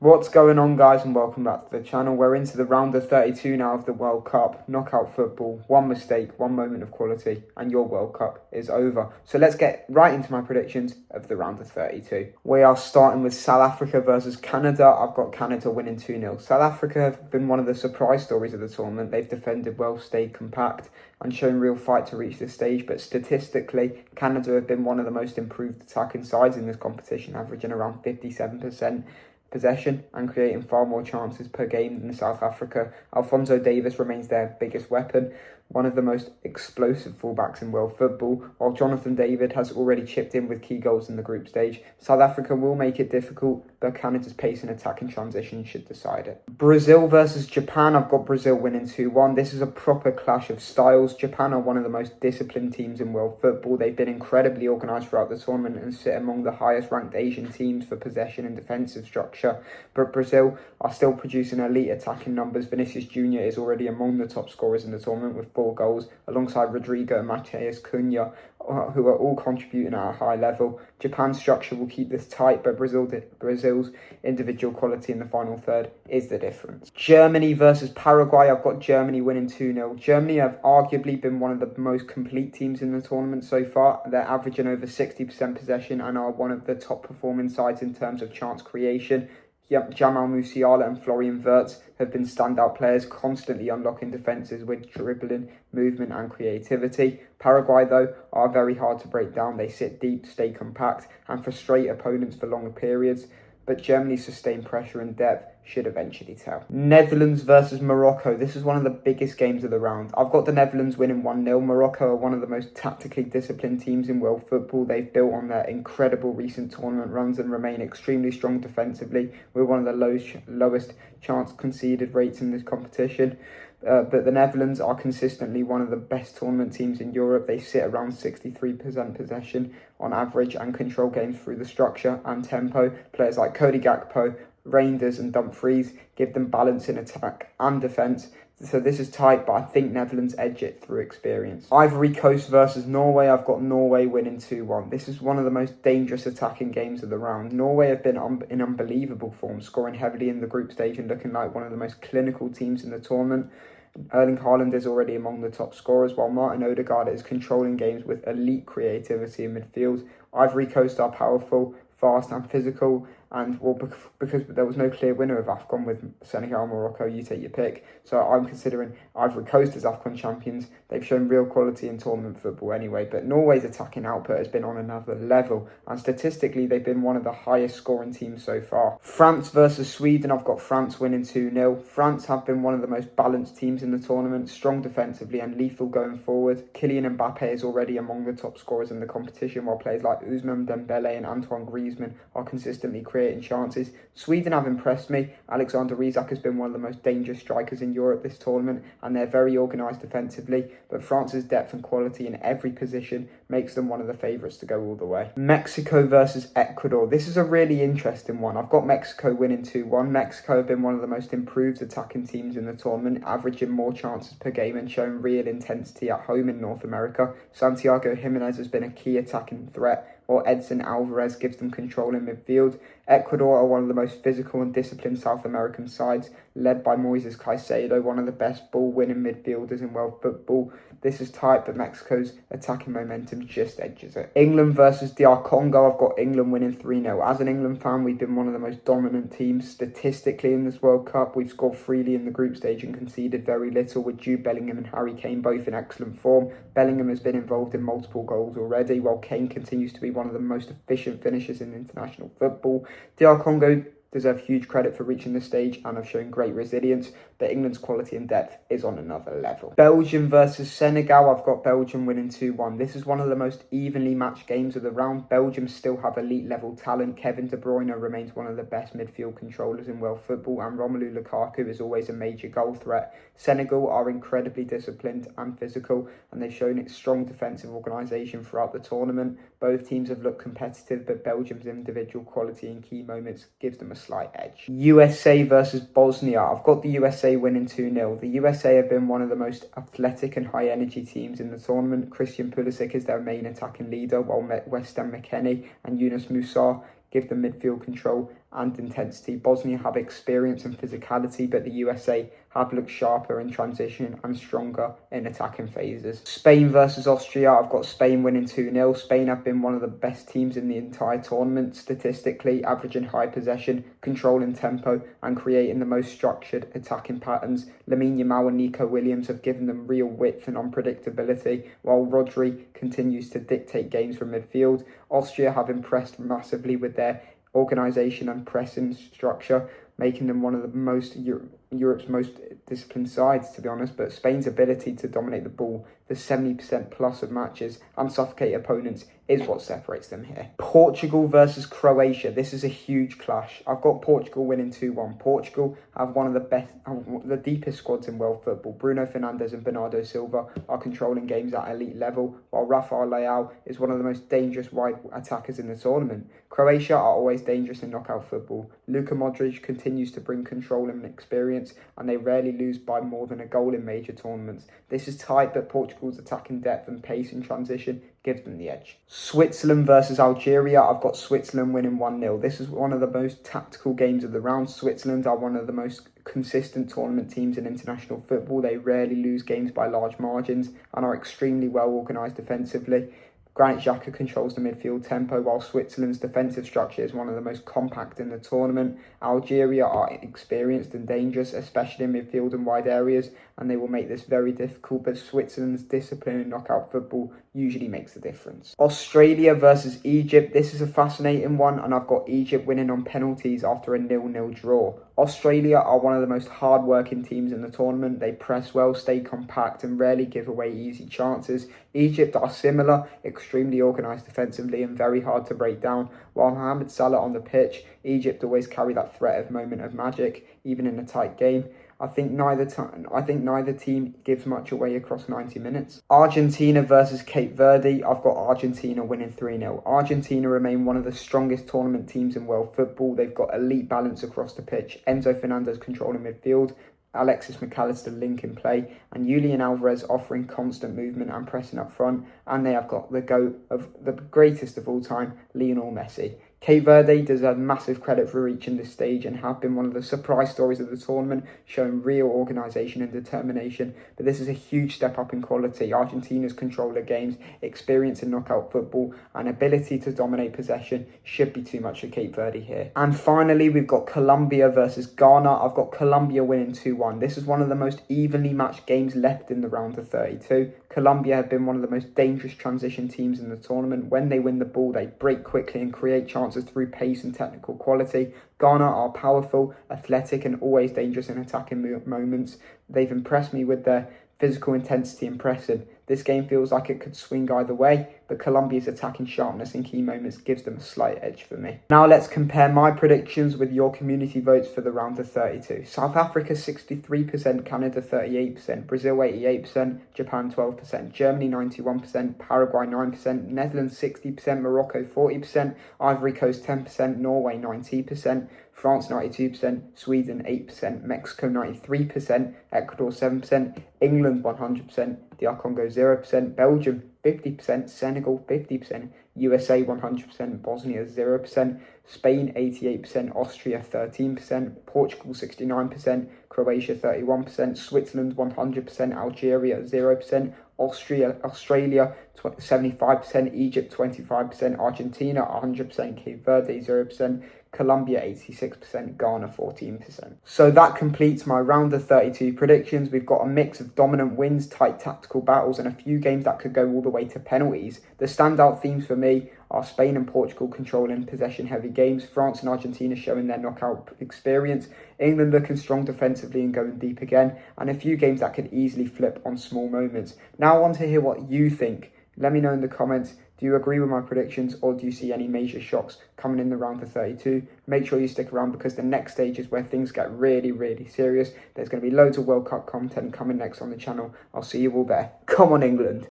What's going on, guys, and welcome back to the channel. We're into the round of 32 now of the World Cup, knockout football. One mistake, one moment of quality, and your World Cup is over. So let's get right into my predictions of the round of 32. We are starting with South Africa versus Canada. I've got Canada winning 2-0. South Africa have been one of the surprise stories of the tournament. They've defended well, stayed compact, and shown real fight to reach this stage. But statistically, Canada have been one of the most improved attacking sides in this competition, averaging around 57% possession and creating far more chances per game than South Africa. Alphonso Davies remains their biggest weapon, one of the most explosive fullbacks in world football, while Jonathan David has already chipped in with key goals in the group stage. South Africa will make it difficult, but Canada's pace and attack and transition should decide it. Brazil versus Japan. I've got Brazil winning 2-1. This is a proper clash of styles. Japan are one of the most disciplined teams in world football. They've been incredibly organised throughout the tournament and sit among the highest ranked Asian teams for possession and defensive structure. But Brazil are still producing elite attacking numbers. Vinicius Jr. is already among the top scorers in the tournament with 4 goals, alongside Rodrigo and Mateus Cunha, who are all contributing at a high level. Japan's structure will keep this tight, but Brazil's individual quality in the final third is the difference. Germany versus Paraguay. I've got Germany winning 2-0. Germany have arguably been one of the most complete teams in the tournament so far. They're averaging over 60% possession and are one of the top performing sides in terms of chance creation. Jamal Musiala and Florian Wirtz have been standout players, constantly unlocking defences with dribbling, movement and creativity. Paraguay, though, are very hard to break down. They sit deep, stay compact and frustrate opponents for longer periods. But Germany's sustained pressure and depth should eventually tell. Netherlands versus Morocco. This is one of the biggest games of the round. I've got the Netherlands winning 1-0. Morocco are one of the most tactically disciplined teams in world football. They've built on their incredible recent tournament runs and remain extremely strong defensively, with one of the lowest chance conceded rates in this competition. But the Netherlands are consistently one of the best tournament teams in Europe. They sit around 63% possession on average and control games through the structure and tempo. Players like Cody Gakpo, Reinders and Dumfries give them balance in attack and defence. So this is tight, but I think Netherlands edge it through experience. Ivory Coast versus Norway. I've got Norway winning 2-1. This is one of the most dangerous attacking games of the round. Norway have been in unbelievable form, scoring heavily in the group stage and looking like one of the most clinical teams in the tournament. Erling Haaland is already among the top scorers, while Martin Odegaard is controlling games with elite creativity in midfield. Ivory Coast are powerful, fast and physical, and because there was no clear winner of AFCON with Senegal and Morocco, you take your pick. So I'm considering Ivory Coast as AFCON champions. They've shown real quality in tournament football anyway, but Norway's attacking output has been on another level, and statistically they've been one of the highest scoring teams so far. France versus Sweden. I've got France winning 2-0. France have been one of the most balanced teams in the tournament, strong defensively and lethal going forward. Kylian Mbappe is already among the top scorers in the competition, while players like Ousmane Dembele and Antoine Griezmann are consistently creating chances. Sweden have impressed me. Alexander Isak has been one of the most dangerous strikers in Europe this tournament, and they're very organised defensively, but France's depth and quality in every position makes them one of the favourites to go all the way. Mexico versus Ecuador. This is a really interesting one. I've got Mexico winning 2-1. Mexico have been one of the most improved attacking teams in the tournament, averaging more chances per game and showing real intensity at home in North America. Santiago Jimenez has been a key attacking threat, while Edson Alvarez gives them control in midfield. Ecuador are one of the most physical and disciplined South American sides, led by Moises Caicedo, one of the best ball-winning midfielders in world football. This is tight, but Mexico's attacking momentum just edges it. England versus DR Congo. I've got England winning 3-0. As an England fan, we've been one of the most dominant teams statistically in this World Cup. We've scored freely in the group stage and conceded very little, with Jude Bellingham and Harry Kane both in excellent form. Bellingham has been involved in multiple goals already, while Kane continues to be one of the most efficient finishers in international football. DR Congo deserve huge credit for reaching this stage and have shown great resilience, but England's quality and depth is on another level. Belgium versus Senegal. I've got Belgium winning 2-1. This is one of the most evenly matched games of the round. Belgium still have elite level talent. Kevin De Bruyne remains one of the best midfield controllers in world football, and Romelu Lukaku is always a major goal threat. Senegal are incredibly disciplined and physical, and they've shown its strong defensive organisation throughout the tournament. Both teams have looked competitive, but Belgium's individual quality in key moments gives them a slight edge. USA versus Bosnia. I've got the USA winning 2-0. The USA have been one of the most athletic and high energy teams in the tournament. Christian Pulisic is their main attacking leader, while Weston McKennie and Yunus Musa give them midfield control and intensity. Bosnia have experience and physicality, but the USA have looked sharper in transition and stronger in attacking phases. Spain versus Austria, I've got Spain winning 2-0. Spain have been one of the best teams in the entire tournament statistically, averaging high possession, controlling tempo and creating the most structured attacking patterns. Lamine Yamal and Nico Williams have given them real width and unpredictability, while Rodri continues to dictate games from midfield. Austria have impressed massively with their organisation and pressing structure, making them one of the Europe's most disciplined sides, to be honest. But Spain's ability to dominate the ball for 70% plus of matches and suffocate opponents is what separates them here. Portugal versus Croatia. This is a huge clash. I've got Portugal winning 2-1. Portugal have one of the deepest squads in world football. Bruno Fernandes and Bernardo Silva are controlling games at elite level, while Rafael Leao is one of the most dangerous wide attackers in the tournament. Croatia are always dangerous in knockout football. Luka Modric continues to bring control and experience, and they rarely lose by more than a goal in major tournaments. This is tight, but Portugal's attacking depth and pace in transition gives them the edge. Switzerland versus Algeria. I've got Switzerland winning 1-0. This is one of the most tactical games of the round. Switzerland are one of the most consistent tournament teams in international football. They rarely lose games by large margins and are extremely well organised defensively. Granit Xhaka controls the midfield tempo, while Switzerland's defensive structure is one of the most compact in the tournament. Algeria are experienced and dangerous, especially in midfield and wide areas, and they will make this very difficult, but Switzerland's discipline in knockout football usually makes the difference. Australia versus Egypt. This is a fascinating one, and I've got Egypt winning on penalties after a 0-0 draw. Australia are one of the most hard-working teams in the tournament. They press well, stay compact, and rarely give away easy chances. Egypt are similar, extremely organised defensively and very hard to break down. While Mohamed Salah on the pitch, Egypt always carry that threat of moment of magic, even in a tight game. I think neither team gives much away across 90 minutes. Argentina versus Cape Verde. I've got Argentina winning 3-0. Argentina remain one of the strongest tournament teams in world football. They've got elite balance across the pitch. Enzo Fernandez controlling midfield, Alexis McAllister linking play, and Julian Alvarez offering constant movement and pressing up front. And they have got the GOAT of the greatest of all time, Lionel Messi. Cape Verde deserve massive credit for reaching this stage and have been one of the surprise stories of the tournament, showing real organisation and determination. But this is a huge step up in quality. Argentina's control of games, experience in knockout football and ability to dominate possession should be too much for Cape Verde here. And finally, we've got Colombia versus Ghana. I've got Colombia winning 2-1. This is one of the most evenly matched games left in the round of 32. Colombia have been one of the most dangerous transition teams in the tournament. When they win the ball, they break quickly and create chances through pace and technical quality. Ghana are powerful, athletic and always dangerous in attacking moments. They've impressed me with their physical intensity and pressing. This game feels like it could swing either way, but Colombia's attacking sharpness in key moments gives them a slight edge for me. Now let's compare my predictions with your community votes for the round of 32. South Africa 63%, Canada 38%, Brazil 88%, Japan 12%, Germany 91%, Paraguay 9%, Netherlands 60%, Morocco 40%, Ivory Coast 10%, Norway 90%, France 92%, Sweden 8%, Mexico 93%, Ecuador 7%, England 100%, DR Congo 0%, Belgium 50%, Senegal 50%, USA 100%, Bosnia 0%, Spain 88%, Austria 13%, Portugal 69%, Croatia 31%, Switzerland 100%, Algeria 0%, Australia 75%, Egypt 25%, Argentina 100%, Cape Verde 0%, Colombia 86%, Ghana 14%. So that completes my round of 32 predictions. We've got a mix of dominant wins, tight tactical battles, and a few games that could go all the way to penalties. The standout themes for me are Spain and Portugal controlling possession-heavy games, France and Argentina showing their knockout experience, England looking strong defensively and going deep again, and a few games that could easily flip on small moments. Now I want to hear what you think. Let me know in the comments. Do you agree with my predictions, or do you see any major shocks coming in the round of 32? Make sure you stick around, because the next stage is where things get really, really serious. There's going to be loads of World Cup content coming next on the channel. I'll see you all there. Come on, England.